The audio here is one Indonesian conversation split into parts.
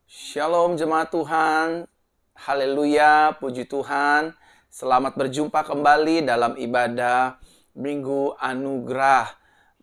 Shalom jemaat Tuhan, haleluya, puji Tuhan. Selamat berjumpa kembali dalam ibadah Minggu Anugerah.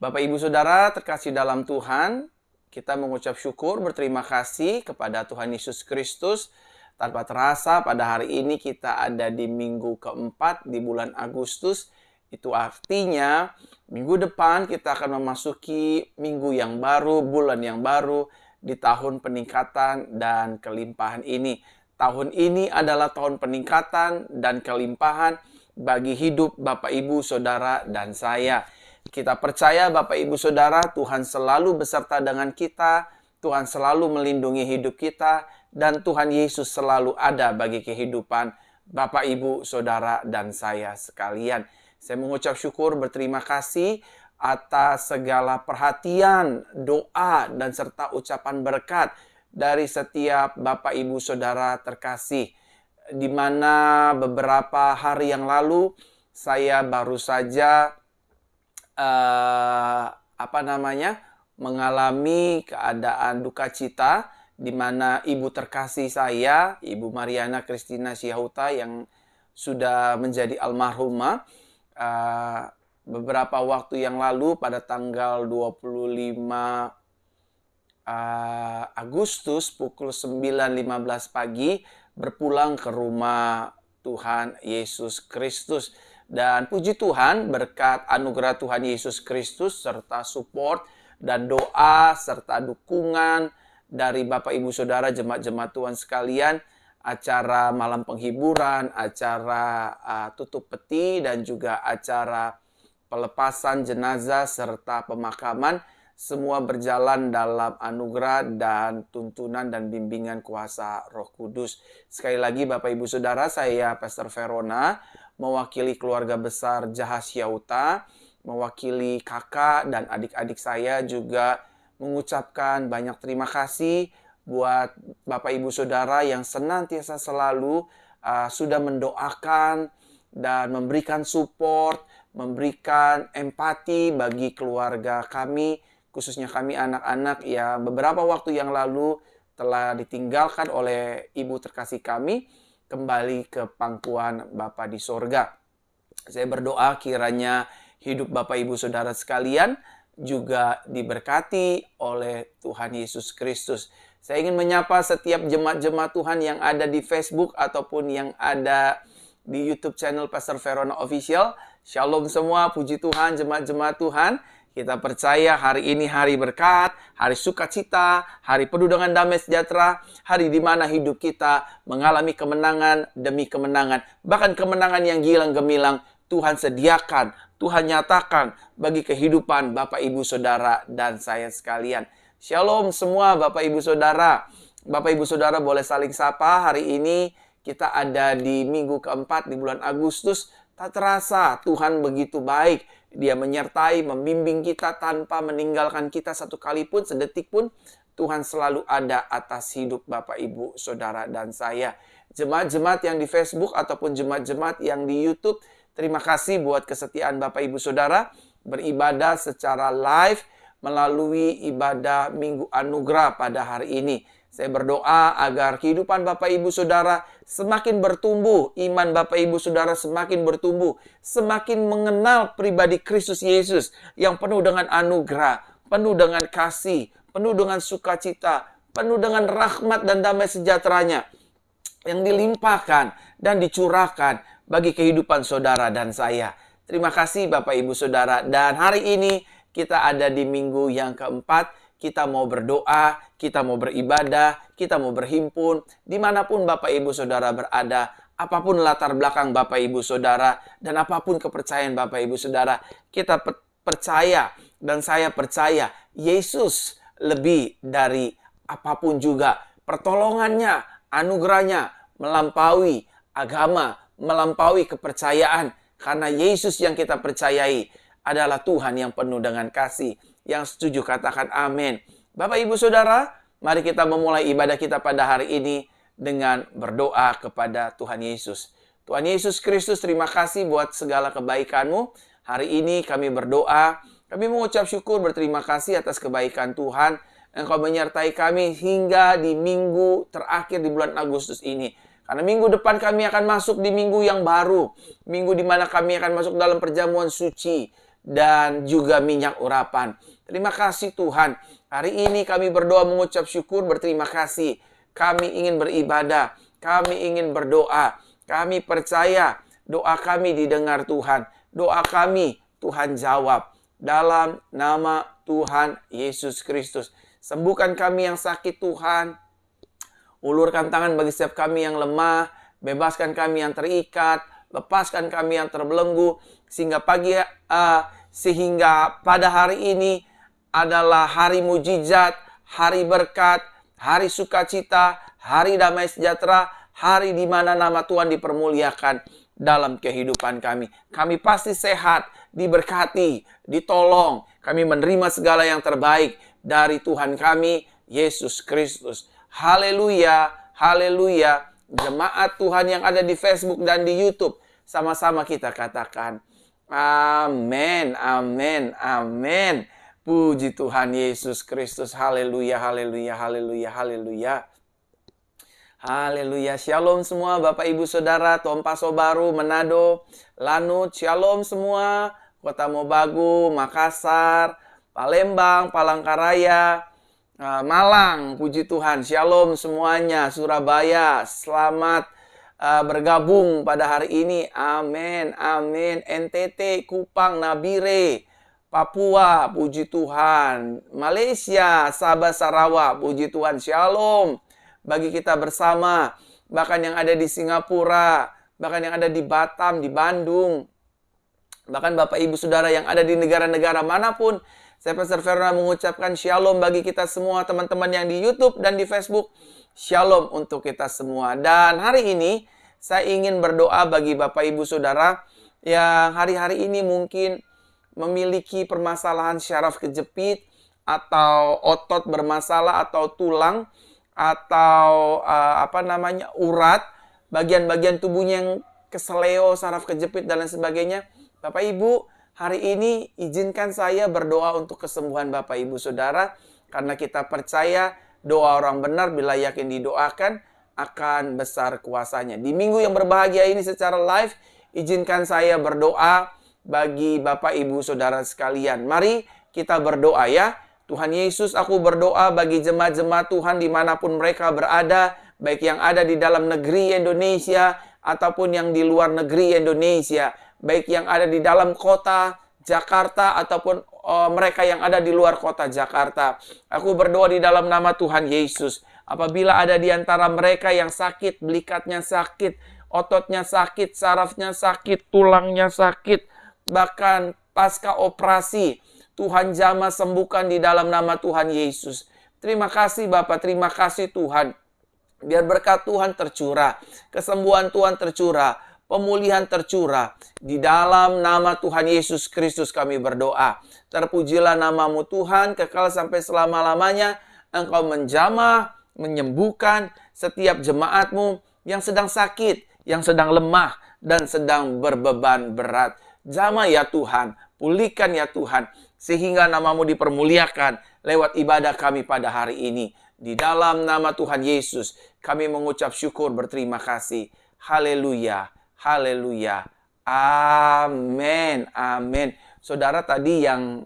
Bapak Ibu Saudara terkasih dalam Tuhan, kita mengucap syukur berterima kasih kepada Tuhan Yesus Kristus. Tanpa terasa pada hari ini kita ada di minggu keempat di bulan Agustus. Itu artinya minggu depan kita akan memasuki minggu yang baru, bulan yang baru, di tahun peningkatan dan kelimpahan ini. Tahun ini adalah tahun peningkatan dan kelimpahan bagi hidup Bapak Ibu Saudara dan saya. Kita percaya Bapak Ibu Saudara, Tuhan selalu beserta dengan kita, Tuhan selalu melindungi hidup kita, dan Tuhan Yesus selalu ada bagi kehidupan Bapak Ibu Saudara dan saya sekalian. Saya mengucap syukur berterima kasih atas segala perhatian, doa, dan serta ucapan berkat dari setiap Bapak Ibu Saudara terkasih. Di mana beberapa hari yang lalu saya baru saja mengalami keadaan duka cita di mana ibu terkasih saya, Ibu Mariana Christina Siahuta yang sudah menjadi almarhumah, beberapa waktu yang lalu pada tanggal 25 Agustus pukul 9.15 pagi berpulang ke rumah Tuhan Yesus Kristus. Dan puji Tuhan, berkat anugerah Tuhan Yesus Kristus serta support dan doa serta dukungan dari Bapak Ibu Saudara jemaat-jemaat Tuhan sekalian, acara malam penghiburan, acara tutup peti, dan juga acara pelepasan jenazah serta pemakaman, semua berjalan dalam anugerah dan tuntunan dan bimbingan kuasa Roh Kudus. Sekali lagi Bapak Ibu Saudara, saya Pastor Verona, mewakili keluarga besar Jahas Siahuta, mewakili kakak dan adik-adik saya juga mengucapkan banyak terima kasih buat Bapak Ibu Saudara yang senantiasa selalu sudah mendoakan dan memberikan support, memberikan empati bagi keluarga kami, khususnya kami anak-anak yang beberapa waktu yang lalu telah ditinggalkan oleh ibu terkasih kami, kembali ke pangkuan Bapa di sorga. Saya berdoa kiranya hidup Bapak Ibu Saudara sekalian juga diberkati oleh Tuhan Yesus Kristus. Saya ingin menyapa setiap jemaat-jemaat Tuhan yang ada di Facebook ataupun yang ada di YouTube channel Pastor Verona Official. Shalom semua, puji Tuhan, jemaat-jemaat Tuhan. Kita percaya hari ini hari berkat, hari sukacita, hari penuh dengan damai sejahtera, hari di mana hidup kita mengalami kemenangan demi kemenangan. Bahkan kemenangan yang gilang gemilang Tuhan sediakan, Tuhan nyatakan bagi kehidupan Bapak Ibu Saudara dan saya sekalian. Shalom semua Bapak Ibu Saudara. Bapak Ibu Saudara boleh saling sapa. Hari ini kita ada di minggu keempat di bulan Agustus. Tak terasa Tuhan begitu baik. Dia menyertai, membimbing kita tanpa meninggalkan kita satu kali pun, sedetik pun. Tuhan selalu ada atas hidup Bapak Ibu Saudara dan saya. Jemaat-jemaat yang di Facebook ataupun jemaat-jemaat yang di YouTube, terima kasih buat kesetiaan Bapak Ibu Saudara beribadah secara live melalui ibadah Minggu Anugerah pada hari ini. Saya berdoa agar kehidupan Bapak Ibu Saudara semakin bertumbuh, iman Bapak Ibu Saudara semakin bertumbuh, semakin mengenal pribadi Kristus Yesus yang penuh dengan anugerah, penuh dengan kasih, penuh dengan sukacita, penuh dengan rahmat dan damai sejahteranya yang dilimpahkan dan dicurahkan bagi kehidupan saudara dan saya. Terima kasih Bapak Ibu Saudara, dan hari ini kita ada di minggu yang keempat. Kita mau berdoa, kita mau beribadah, kita mau berhimpun, dimanapun Bapak Ibu Saudara berada, apapun latar belakang Bapak Ibu Saudara, dan apapun kepercayaan Bapak Ibu Saudara, kita percaya, dan saya percaya, Yesus lebih dari apapun juga. Pertolongannya, anugerahnya, melampaui agama, melampaui kepercayaan, karena Yesus yang kita percayai adalah Tuhan yang penuh dengan kasih. Yang setuju katakan amin. Bapak Ibu Saudara, mari kita memulai ibadah kita pada hari ini dengan berdoa kepada Tuhan Yesus. Tuhan Yesus Kristus, terima kasih buat segala kebaikan-Mu. Hari ini kami berdoa, kami mengucap syukur berterima kasih atas kebaikan Tuhan Engkau menyertai kami hingga di minggu terakhir di bulan Agustus ini. Karena minggu depan kami akan masuk di minggu yang baru. Minggu di mana kami akan masuk dalam perjamuan suci dan juga minyak urapan. Terima kasih Tuhan. Hari ini kami berdoa mengucap syukur, berterima kasih. Kami ingin beribadah, kami ingin berdoa. Kami percaya doa kami didengar Tuhan. Doa kami Tuhan jawab. Dalam nama Tuhan Yesus Kristus. Sembuhkan kami yang sakit Tuhan. Ulurkan tangan bagi setiap kami yang lemah. Bebaskan kami yang terikat. Lepaskan kami yang terbelenggu. Sehingga pada hari ini adalah hari mujizat, hari berkat, hari sukacita, hari damai sejahtera, hari di mana nama Tuhan dipermuliakan dalam kehidupan kami. Kami pasti sehat, diberkati, ditolong. Kami menerima segala yang terbaik dari Tuhan kami, Yesus Kristus. Haleluya, haleluya. Jemaat Tuhan yang ada di Facebook dan di YouTube, sama-sama kita katakan, amin, amin, amin. Puji Tuhan Yesus Kristus. Haleluya, haleluya, haleluya, haleluya. Haleluya. Shalom semua Bapak Ibu Saudara, Tompaso Baru, Manado, Lanut. Shalom semua. Kota Mobagu, Makassar, Palembang, Palangkaraya, Malang. Puji Tuhan. Shalom semuanya. Surabaya. Selamat bergabung pada hari ini. Amin, amin. NTT, Kupang, Nabire, Papua. Puji Tuhan. Malaysia, Sabah, Sarawak. Puji Tuhan. Shalom bagi kita bersama, bahkan yang ada di Singapura, bahkan yang ada di Batam, di Bandung, bahkan Bapak Ibu Saudara yang ada di negara-negara manapun. Saya Pastor Verna mengucapkan shalom bagi kita semua, teman-teman yang di YouTube dan di Facebook. Shalom untuk kita semua. Dan hari ini saya ingin berdoa bagi Bapak Ibu Saudara yang hari-hari ini mungkin memiliki permasalahan syaraf kejepit, atau otot bermasalah, atau tulang, atau urat, bagian-bagian tubuhnya yang keseleo, saraf kejepit dan lain sebagainya. Bapak Ibu, hari ini izinkan saya berdoa untuk kesembuhan Bapak Ibu Saudara, karena kita percaya doa orang benar bila yakin didoakan akan besar kuasanya. Di minggu yang berbahagia ini secara live, izinkan saya berdoa bagi Bapak Ibu Saudara sekalian. Mari kita berdoa ya. Tuhan Yesus, aku berdoa bagi jemaat-jemaat Tuhan dimanapun mereka berada, baik yang ada di dalam negeri Indonesia ataupun yang di luar negeri Indonesia, baik yang ada di dalam kota Jakarta ataupun mereka yang ada di luar kota Jakarta. Aku berdoa di dalam nama Tuhan Yesus. Apabila ada di antara mereka yang sakit, belikatnya sakit, ototnya sakit, sarafnya sakit, tulangnya sakit, bahkan pasca operasi, Tuhan jamah sembuhkan di dalam nama Tuhan Yesus. Terima kasih Bapak, terima kasih Tuhan. Biar berkat Tuhan tercurah, kesembuhan Tuhan tercurah, pemulihan tercurah. Di dalam nama Tuhan Yesus Kristus kami berdoa. Terpujilah namamu Tuhan, kekal sampai selama-lamanya. Engkau menjamah, menyembuhkan setiap jemaatmu yang sedang sakit, yang sedang lemah, dan sedang berbeban berat. Jamah ya Tuhan, pulihkan ya Tuhan, sehingga namamu dipermuliakan lewat ibadah kami pada hari ini. Di dalam nama Tuhan Yesus, kami mengucap syukur berterima kasih. Haleluya, haleluya, amin, amin. Saudara tadi yang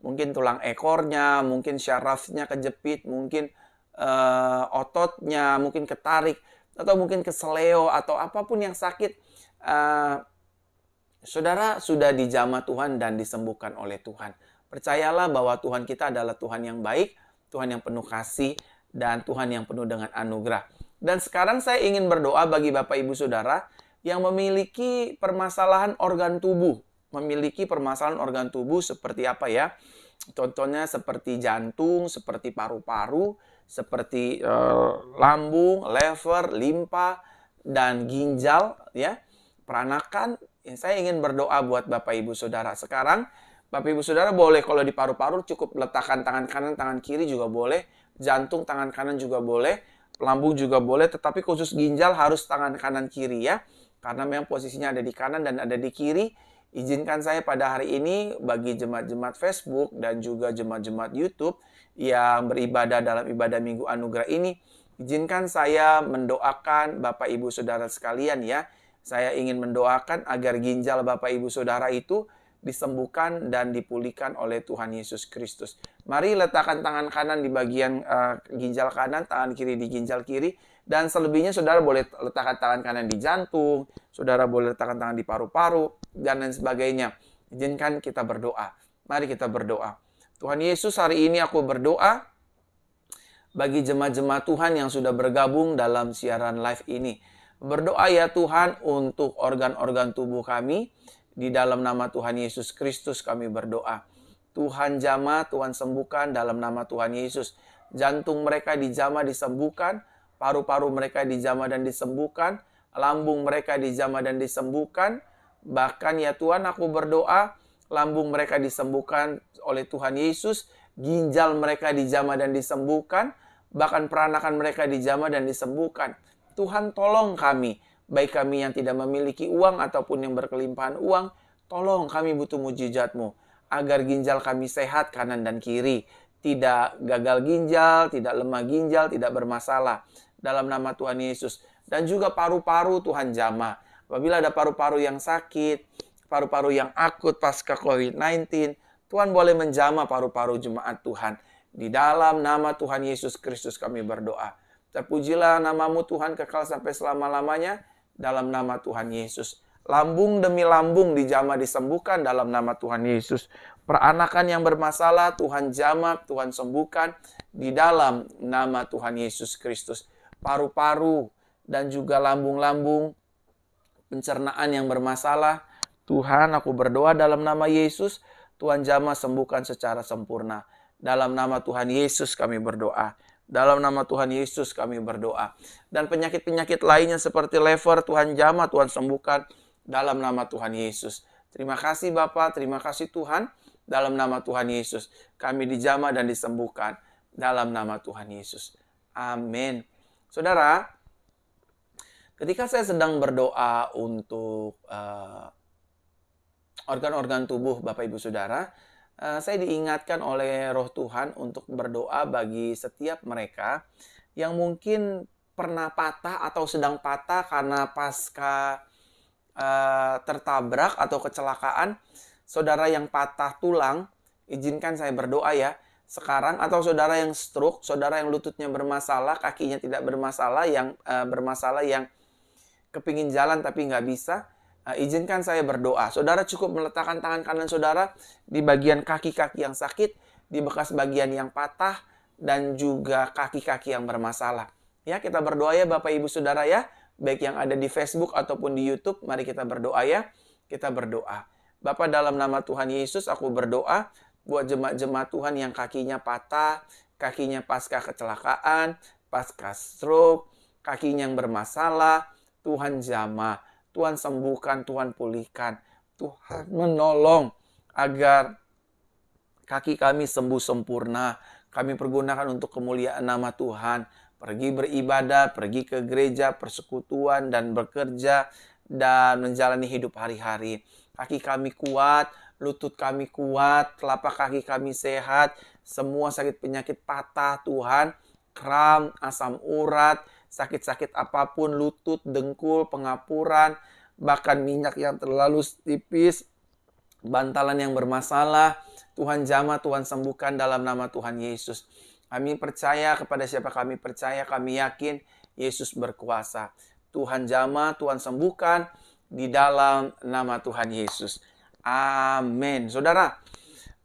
mungkin tulang ekornya, mungkin syarafnya kejepit, mungkin ototnya mungkin ketarik, atau mungkin keseleo, atau apapun yang sakit, saudara sudah dijamah Tuhan dan disembuhkan oleh Tuhan. Percayalah bahwa Tuhan kita adalah Tuhan yang baik, Tuhan yang penuh kasih, dan Tuhan yang penuh dengan anugerah. Dan sekarang saya ingin berdoa bagi Bapak Ibu Saudara yang memiliki permasalahan organ tubuh. Memiliki permasalahan organ tubuh seperti apa ya? Contohnya seperti jantung, seperti paru-paru, seperti lambung, lever, limpa, dan ginjal, ya, peranakan. Saya ingin berdoa buat Bapak Ibu Saudara. Sekarang Bapak Ibu Saudara boleh, kalau di paru-paru cukup letakkan tangan kanan, tangan kiri juga boleh. Jantung tangan kanan juga boleh. Lambung juga boleh. Tetapi khusus ginjal harus tangan kanan kiri ya. Karena memang posisinya ada di kanan dan ada di kiri. Izinkan saya pada hari ini bagi jemaat-jemaat Facebook dan juga jemaat-jemaat YouTube yang beribadah dalam ibadah Minggu Anugerah ini, izinkan saya mendoakan Bapak Ibu Saudara sekalian ya. Saya ingin mendoakan agar ginjal Bapak Ibu Saudara itu disembuhkan dan dipulihkan oleh Tuhan Yesus Kristus. Mari letakkan tangan kanan di bagian ginjal kanan, tangan kiri di ginjal kiri, dan selebihnya saudara boleh letakkan tangan kanan di jantung, saudara boleh letakkan tangan di paru-paru, dan lain sebagainya. Izinkan kita berdoa. Mari kita berdoa. Tuhan Yesus, hari ini aku berdoa bagi jemaat-jemaat Tuhan yang sudah bergabung dalam siaran live ini. Berdoa ya Tuhan untuk organ-organ tubuh kami. Di dalam nama Tuhan Yesus Kristus kami berdoa. Tuhan jamah, Tuhan sembuhkan dalam nama Tuhan Yesus. Jantung mereka dijamah disembuhkan, paru-paru mereka dijamah dan disembuhkan, lambung mereka dijamah dan disembuhkan. Bahkan ya Tuhan, aku berdoa, lambung mereka disembuhkan oleh Tuhan Yesus, ginjal mereka dijamah dan disembuhkan, bahkan peranakan mereka dijamah dan disembuhkan. Tuhan tolong kami, baik kami yang tidak memiliki uang ataupun yang berkelimpahan uang, tolong kami butuh mujizat-Mu, agar ginjal kami sehat kanan dan kiri, tidak gagal ginjal, tidak lemah ginjal, tidak bermasalah. Dalam nama Tuhan Yesus. Dan juga paru-paru Tuhan jamah. Apabila ada paru-paru yang sakit, paru-paru yang akut pasca COVID-19, Tuhan boleh menjamah paru-paru jemaat Tuhan. Di dalam nama Tuhan Yesus Kristus kami berdoa. Terpujilah nama-Mu Tuhan kekal sampai selama-lamanya. Dalam nama Tuhan Yesus. Lambung demi lambung dijamah disembuhkan dalam nama Tuhan Yesus. Peranakan yang bermasalah Tuhan jamah, Tuhan sembuhkan di dalam nama Tuhan Yesus Kristus. Paru-paru dan juga lambung-lambung, pencernaan yang bermasalah, Tuhan aku berdoa dalam nama Yesus, Tuhan jamah sembuhkan secara sempurna. Dalam nama Tuhan Yesus kami berdoa. Dalam nama Tuhan Yesus kami berdoa. Dan penyakit-penyakit lainnya seperti lever, Tuhan jamah, Tuhan sembuhkan dalam nama Tuhan Yesus. Terima kasih Bapa, terima kasih Tuhan. Dalam nama Tuhan Yesus, kami dijamah dan disembuhkan. Dalam nama Tuhan Yesus. Amin. Saudara, ketika saya sedang berdoa untuk organ-organ tubuh Bapak Ibu Saudara, saya diingatkan oleh Roh Tuhan untuk berdoa bagi setiap mereka yang mungkin pernah patah atau sedang patah karena pasca tertabrak atau kecelakaan. Saudara yang patah tulang, izinkan saya berdoa ya. Sekarang, atau saudara yang stroke, saudara yang lututnya bermasalah, kakinya tidak bermasalah, yang kepingin jalan tapi nggak bisa, izinkan saya berdoa. Saudara cukup meletakkan tangan kanan saudara di bagian kaki-kaki yang sakit, di bekas bagian yang patah, dan juga kaki-kaki yang bermasalah. Ya, kita berdoa ya Bapak Ibu Saudara ya, baik yang ada di Facebook ataupun di YouTube, mari kita berdoa ya. Kita berdoa. Bapa, dalam nama Tuhan Yesus, aku berdoa buat jemaat-jemaat Tuhan yang kakinya patah, kakinya pasca kecelakaan, pasca stroke, kakinya yang bermasalah, Tuhan jamah, Tuhan sembuhkan, Tuhan pulihkan, Tuhan menolong agar kaki kami sembuh sempurna. Kami pergunakan untuk kemuliaan nama Tuhan. Pergi beribadah, pergi ke gereja, persekutuan, dan bekerja, dan menjalani hidup hari-hari. Kaki kami kuat, lutut kami kuat, telapak kaki kami sehat, semua sakit penyakit patah Tuhan, kram, asam urat, sakit-sakit apapun, lutut, dengkul, pengapuran, bahkan minyak yang terlalu tipis, bantalan yang bermasalah, Tuhan jamah, Tuhan sembuhkan dalam nama Tuhan Yesus. Kami percaya, kepada siapa kami percaya, kami yakin Yesus berkuasa. Tuhan jamah, Tuhan sembuhkan di dalam nama Tuhan Yesus. Amin. Saudara,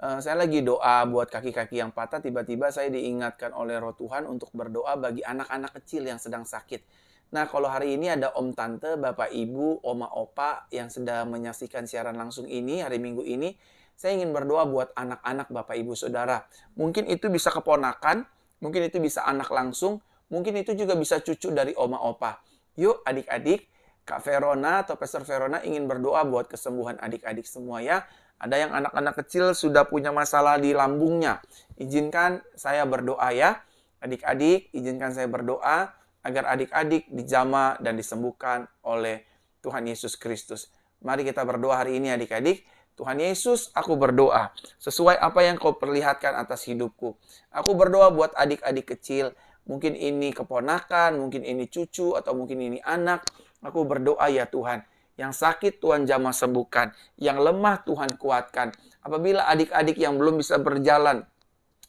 saya lagi doa buat kaki-kaki yang patah, tiba-tiba saya diingatkan oleh Roh Tuhan untuk berdoa bagi anak-anak kecil yang sedang sakit. Nah, kalau hari ini ada om tante, bapak ibu, oma opa yang sedang menyaksikan siaran langsung ini, hari Minggu ini, saya ingin berdoa buat anak-anak bapak ibu saudara. Mungkin itu bisa keponakan, mungkin itu bisa anak langsung, mungkin itu juga bisa cucu dari oma opa. Yuk adik-adik, Kak Verona atau Pastor Verona ingin berdoa buat kesembuhan adik-adik semua ya. Ada yang anak-anak kecil sudah punya masalah di lambungnya. Izinkan saya berdoa ya. Adik-adik, izinkan saya berdoa agar adik-adik dijamah dan disembuhkan oleh Tuhan Yesus Kristus. Mari kita berdoa hari ini adik-adik. Tuhan Yesus, aku berdoa sesuai apa yang Kau perlihatkan atas hidupku. Aku berdoa buat adik-adik kecil. Mungkin ini keponakan, mungkin ini cucu, atau mungkin ini anak. Aku berdoa ya Tuhan. Yang sakit Tuhan jamah sembuhkan. Yang lemah Tuhan kuatkan. Apabila adik-adik yang belum bisa berjalan,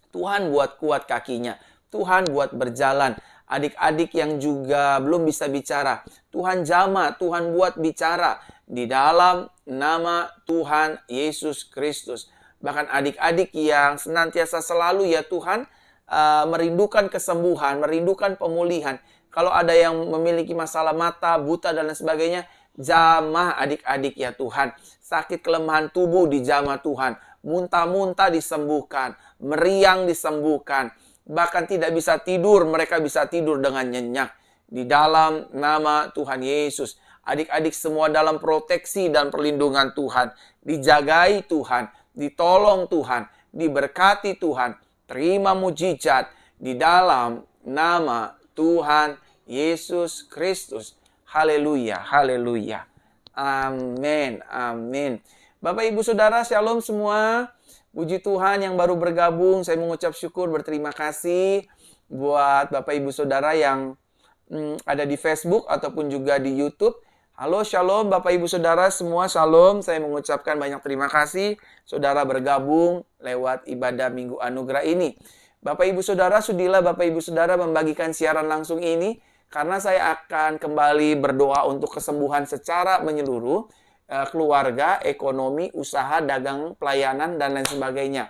Tuhan buat kuat kakinya. Tuhan buat berjalan. Adik-adik yang juga belum bisa bicara, Tuhan jamah, Tuhan buat bicara di dalam nama Tuhan Yesus Kristus. Bahkan adik-adik yang senantiasa selalu ya Tuhan merindukan kesembuhan, merindukan pemulihan. Kalau ada yang memiliki masalah mata, buta dan lain sebagainya, jamah adik-adik ya Tuhan. Sakit kelemahan tubuh dijamah Tuhan. Muntah-muntah disembuhkan, meriang disembuhkan. Bahkan tidak bisa tidur, mereka bisa tidur dengan nyenyak. Di dalam nama Tuhan Yesus. Adik-adik semua dalam proteksi dan perlindungan Tuhan. Dijagai Tuhan, ditolong Tuhan, diberkati Tuhan. Terima mujizat di dalam nama Tuhan Yesus Kristus. Haleluya, haleluya. Amin, amin. Bapak, Ibu, Saudara, shalom semua. Puji Tuhan yang baru bergabung, saya mengucap syukur, berterima kasih buat Bapak Ibu Saudara yang ada di Facebook ataupun juga di YouTube. Halo, shalom Bapak Ibu Saudara semua, shalom. Saya mengucapkan banyak terima kasih Saudara bergabung lewat ibadah Minggu Anugerah ini. Bapak Ibu Saudara, sudilah Bapak Ibu Saudara membagikan siaran langsung ini karena saya akan kembali berdoa untuk kesembuhan secara menyeluruh. Keluarga, ekonomi, usaha, dagang, pelayanan, dan lain sebagainya.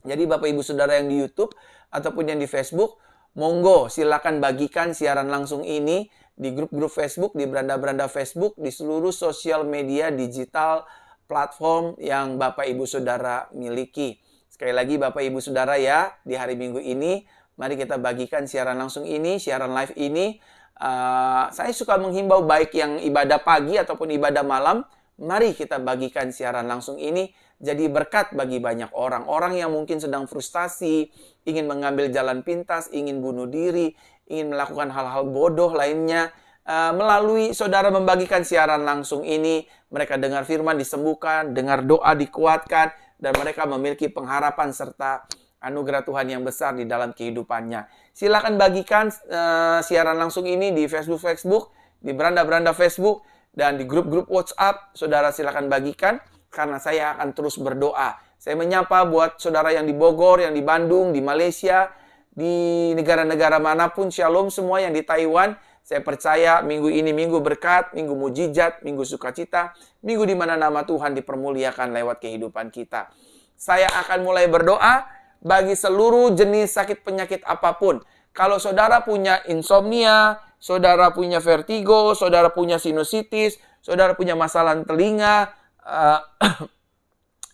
Jadi Bapak Ibu Saudara yang di YouTube ataupun yang di Facebook, monggo silakan bagikan siaran langsung ini di grup-grup Facebook, di beranda-beranda Facebook, di seluruh sosial media digital platform yang Bapak Ibu Saudara miliki. Sekali lagi Bapak Ibu Saudara ya, di hari Minggu ini, mari kita bagikan siaran langsung ini, siaran live ini. Saya suka menghimbau baik yang ibadah pagi ataupun ibadah malam, mari kita bagikan siaran langsung ini jadi berkat bagi banyak orang. Orang yang mungkin sedang frustasi, ingin mengambil jalan pintas, ingin bunuh diri, ingin melakukan hal-hal bodoh lainnya. Melalui saudara membagikan siaran langsung ini, mereka dengar firman disembuhkan, dengar doa dikuatkan, dan mereka memiliki pengharapan serta anugerah Tuhan yang besar di dalam kehidupannya. Silakan bagikan siaran langsung ini di Facebook, di beranda-beranda Facebook, dan di grup-grup WhatsApp, saudara silakan bagikan, karena saya akan terus berdoa. Saya menyapa buat saudara yang di Bogor, yang di Bandung, di Malaysia, di negara-negara manapun, shalom semua yang di Taiwan. Saya percaya minggu ini minggu berkat, minggu mujizat, minggu sukacita, minggu di mana nama Tuhan dipermuliakan lewat kehidupan kita. Saya akan mulai berdoa bagi seluruh jenis sakit penyakit apapun. Kalau saudara punya insomnia, saudara punya vertigo, saudara punya sinusitis, saudara punya masalah telinga,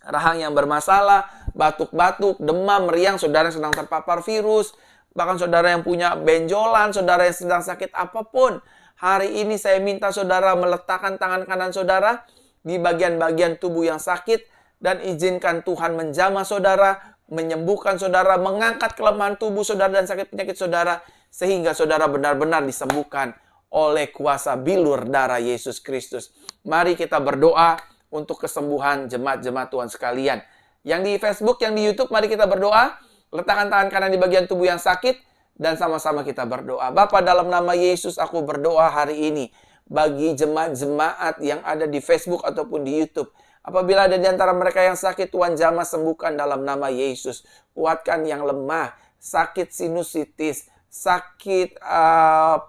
rahang yang bermasalah, batuk-batuk, demam, meriang, saudara sedang terpapar virus, bahkan saudara yang punya benjolan, saudara yang sedang sakit apapun, hari ini saya minta saudara meletakkan tangan kanan saudara di bagian-bagian tubuh yang sakit dan izinkan Tuhan menjamah saudara, menyembuhkan saudara, mengangkat kelemahan tubuh saudara dan sakit penyakit saudara, sehingga saudara benar-benar disembuhkan oleh kuasa bilur darah Yesus Kristus. Mari kita berdoa untuk kesembuhan jemaat-jemaat Tuhan sekalian. Yang di Facebook, yang di YouTube, mari kita berdoa. Letakkan tangan kanan di bagian tubuh yang sakit, dan sama-sama kita berdoa. Bapa, dalam nama Yesus, aku berdoa hari ini bagi jemaat-jemaat yang ada di Facebook ataupun di YouTube. Apabila ada di antara mereka yang sakit, Tuhan jamah sembuhkan dalam nama Yesus. Kuatkan yang lemah, sakit sinusitis, sakit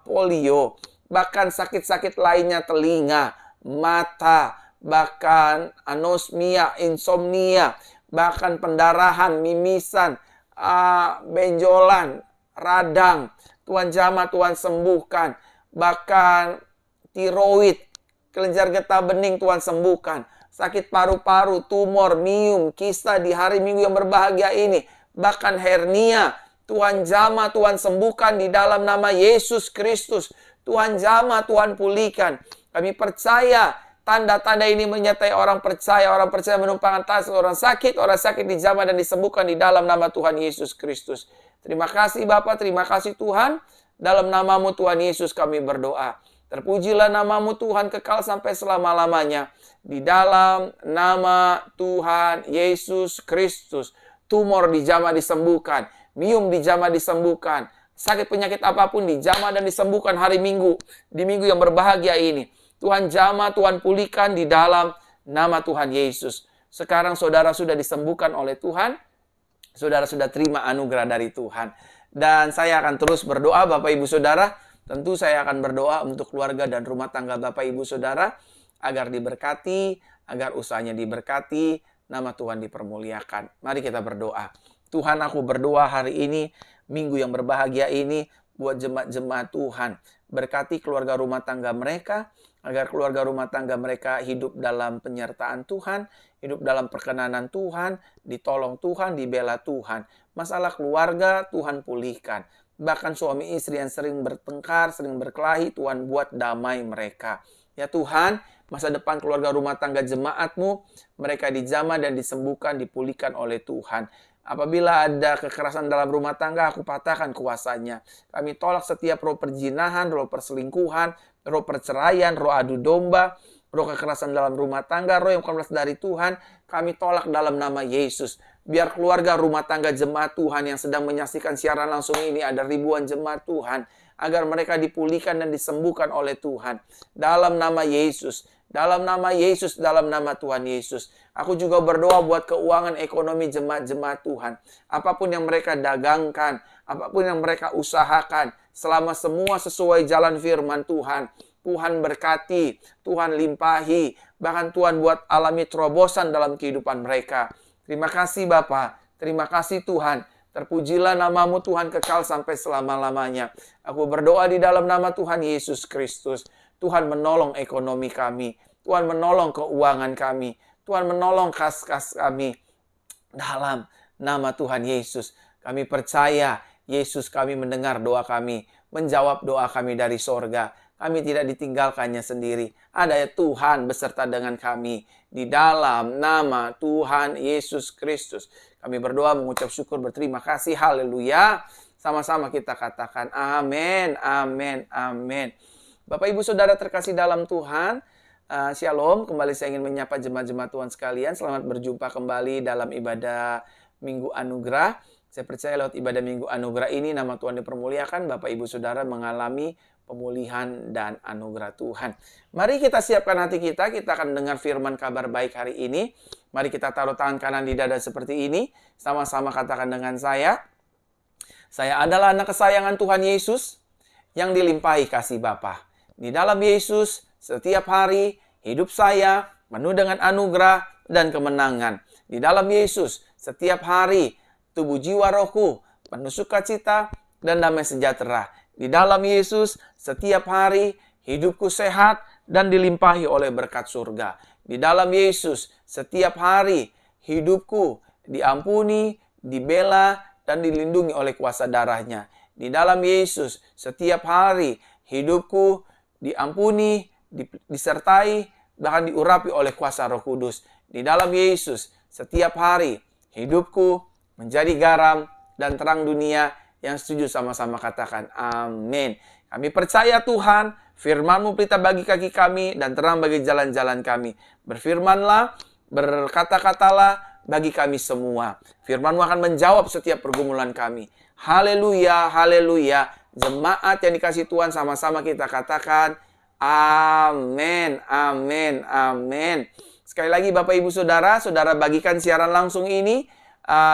polio, bahkan sakit-sakit lainnya telinga, mata, bahkan anosmia, insomnia, bahkan pendarahan, mimisan, benjolan, radang. Tuhan jamah, Tuhan sembuhkan. Bahkan tiroid, kelenjar getah bening, Tuhan sembuhkan. Sakit paru-paru, tumor, miom, kista di hari Minggu yang berbahagia ini. Bahkan hernia, Tuhan jamah, Tuhan sembuhkan di dalam nama Yesus Kristus. Tuhan jamah, Tuhan pulihkan. Kami percaya tanda-tanda ini menyertai orang percaya menumpangkan tas orang sakit dijamah dan disembuhkan di dalam nama Tuhan Yesus Kristus. Terima kasih Bapa, terima kasih Tuhan. Dalam namamu Tuhan Yesus kami berdoa. Terpujilah namamu Tuhan kekal sampai selama-lamanya. Di dalam nama Tuhan Yesus Kristus, tumor dijamah disembuhkan, miom dijamah disembuhkan, sakit penyakit apapun dijamah dan disembuhkan hari Minggu, di minggu yang berbahagia ini. Tuhan jamah, Tuhan pulihkan di dalam nama Tuhan Yesus. Sekarang saudara sudah disembuhkan oleh Tuhan, saudara sudah terima anugerah dari Tuhan. Dan saya akan terus berdoa Bapak Ibu Saudara. Tentu saya akan berdoa untuk keluarga dan rumah tangga Bapak Ibu Saudara agar diberkati, agar usahanya diberkati, nama Tuhan dipermuliakan. Mari kita berdoa. Tuhan, aku berdoa hari ini, minggu yang berbahagia ini, buat jemaat-jemaat Tuhan. Berkati keluarga rumah tangga mereka, agar keluarga rumah tangga mereka hidup dalam penyertaan Tuhan, hidup dalam perkenanan Tuhan, ditolong Tuhan, dibela Tuhan. Masalah keluarga, Tuhan pulihkan. Bahkan suami istri yang sering bertengkar, sering berkelahi, Tuhan buat damai mereka. Ya Tuhan, masa depan keluarga rumah tangga jemaat-Mu, mereka dijamah dan disembuhkan, dipulihkan oleh Tuhan. Apabila ada kekerasan dalam rumah tangga, aku patahkan kuasanya. Kami tolak setiap roh perjinahan, roh perselingkuhan, roh perceraian, roh adu domba, roh kekerasan dalam rumah tangga, roh yang bukan berasal dari Tuhan, kami tolak dalam nama Yesus. Biar keluarga rumah tangga jemaat Tuhan yang sedang menyaksikan siaran langsung ini, ada ribuan jemaat Tuhan, agar mereka dipulihkan dan disembuhkan oleh Tuhan. Dalam nama Yesus, dalam nama Yesus, dalam nama Tuhan Yesus. Aku juga berdoa buat keuangan ekonomi jemaat-jemaat Tuhan. Apapun yang mereka dagangkan, apapun yang mereka usahakan, selama semua sesuai jalan firman Tuhan, Tuhan berkati, Tuhan limpahi, bahkan Tuhan buat alami terobosan dalam kehidupan mereka. Terima kasih Bapa, terima kasih Tuhan. Terpujilah namamu Tuhan kekal sampai selama-lamanya. Aku berdoa di dalam nama Tuhan Yesus Kristus. Tuhan menolong ekonomi kami, Tuhan menolong keuangan kami, Tuhan menolong kas-kas kami. Dalam nama Tuhan Yesus, kami percaya Yesus kami mendengar doa kami, menjawab doa kami dari sorga. Kami tidak ditinggalkannya sendiri. Ada Tuhan beserta dengan kami. Di dalam nama Tuhan Yesus Kristus. Kami berdoa, mengucap syukur, berterima kasih. Haleluya. Sama-sama kita katakan amin, amin, amin. Bapak Ibu Saudara terkasih dalam Tuhan. Shalom. Kembali saya ingin menyapa jemaat-jemaat Tuhan sekalian. Selamat berjumpa kembali dalam ibadah Minggu Anugerah. Saya percaya lewat ibadah Minggu Anugerah ini nama Tuhan dipermuliakan. Bapak Ibu Saudara mengalami pemulihan dan anugerah Tuhan. Mari kita siapkan hati kita akan dengar firman kabar baik hari ini. Mari kita taruh tangan kanan di dada seperti ini. Sama-sama katakan dengan saya adalah anak kesayangan Tuhan Yesus yang dilimpahi kasih Bapa. Di dalam Yesus, setiap hari hidup saya penuh dengan anugerah dan kemenangan. Di dalam Yesus, setiap hari tubuh jiwa rohku penuh sukacita dan damai sejahtera. Di dalam Yesus, setiap hari hidupku sehat dan dilimpahi oleh berkat surga. Di dalam Yesus, setiap hari hidupku diampuni, dibela, dan dilindungi oleh kuasa darahnya. Di dalam Yesus, setiap hari hidupku diampuni, disertai, bahkan diurapi oleh kuasa Roh Kudus. Di dalam Yesus, setiap hari hidupku menjadi garam dan terang dunia. Yang setuju sama-sama katakan amin. Kami percaya Tuhan, firman-Mu pelita bagi kaki kami dan terang bagi jalan-jalan kami. Berfirmanlah, berkata-katalah bagi kami semua. Firman-Mu akan menjawab setiap pergumulan kami. Haleluya, haleluya. Jemaat yang dikasih Tuhan, sama-sama kita katakan amin, amin, amin. Sekali lagi Bapak Ibu Saudara, saudara bagikan siaran langsung ini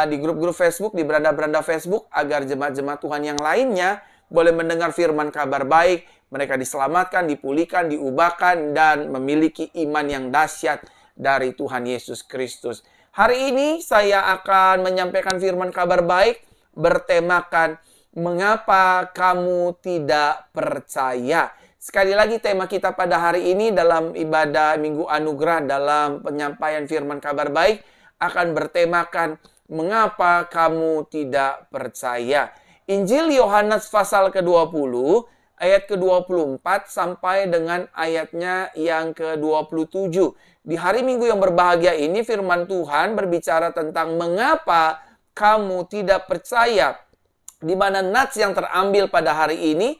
di grup-grup Facebook, di beranda-beranda Facebook, agar jemaat-jemaat Tuhan yang lainnya boleh mendengar firman kabar baik. Mereka diselamatkan, dipulihkan, diubahkan, dan memiliki iman yang dahsyat dari Tuhan Yesus Kristus. Hari ini saya akan menyampaikan firman kabar baik bertemakan mengapa kamu tidak percaya. Sekali lagi tema kita pada hari ini dalam ibadah Minggu Anugerah dalam penyampaian firman kabar baik akan bertemakan mengapa kamu tidak percaya. Injil Yohanes pasal ke-20 ayat ke-24 sampai dengan ayatnya yang ke-27. Di hari Minggu yang berbahagia ini firman Tuhan berbicara tentang mengapa kamu tidak percaya. di mana nats yang terambil pada hari ini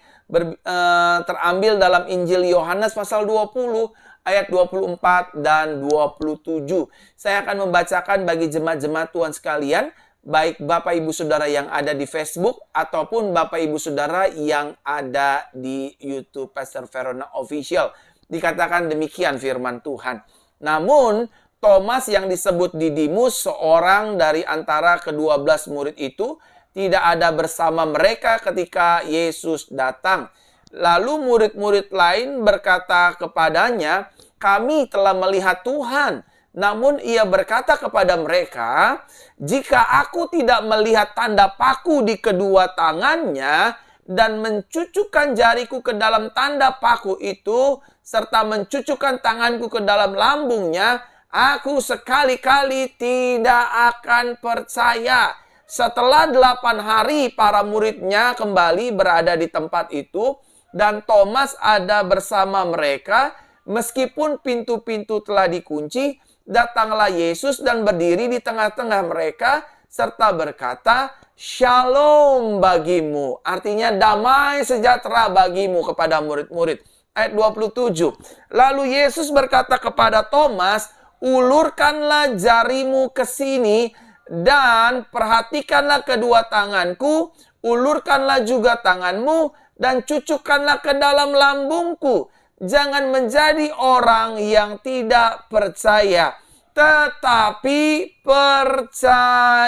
terambil dalam Injil Yohanes pasal 20 ayat 24 dan 27. Saya akan membacakan bagi jemaat-jemaat Tuhan sekalian, baik Bapak Ibu Saudara yang ada di Facebook ataupun Bapak Ibu Saudara yang ada di YouTube Pastor Verona Official. Dikatakan demikian firman Tuhan. Namun Thomas yang disebut Didimus, seorang dari antara ke-12 murid itu, tidak ada bersama mereka ketika Yesus datang. Lalu murid-murid lain berkata kepadanya, "Kami telah melihat Tuhan." Namun ia berkata kepada mereka, "Jika aku tidak melihat tanda paku di kedua tangannya dan mencucukkan jariku ke dalam tanda paku itu, serta mencucukkan tanganku ke dalam lambungnya, aku sekali-kali tidak akan percaya." Setelah 8 hari para muridnya kembali berada di tempat itu dan Thomas ada bersama mereka, meskipun pintu-pintu telah dikunci, datanglah Yesus dan berdiri di tengah-tengah mereka serta berkata, "Shalom bagimu." Artinya damai sejahtera bagimu kepada murid-murid. Ayat 27. Lalu Yesus berkata kepada Thomas, "Ulurkanlah jarimu ke sini dan perhatikanlah kedua tanganku, ulurkanlah juga tanganmu dan cucukkanlah ke dalam lambungku. Jangan menjadi orang yang tidak percaya, tetapi percayalah."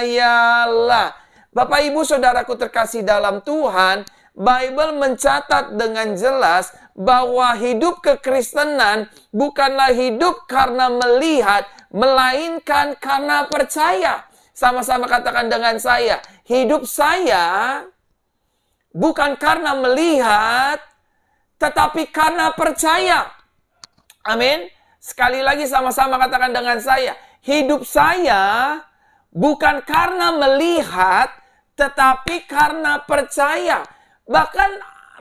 Bapak Ibu Saudaraku terkasih dalam Tuhan, Bible mencatat dengan jelas bahwa hidup kekristenan bukanlah hidup karena melihat, melainkan karena percaya. Sama-sama katakan dengan saya, hidup saya bukan karena melihat, tetapi karena percaya. Amin. Sekali lagi sama-sama katakan dengan saya, hidup saya bukan karena melihat, tetapi karena percaya. Bahkan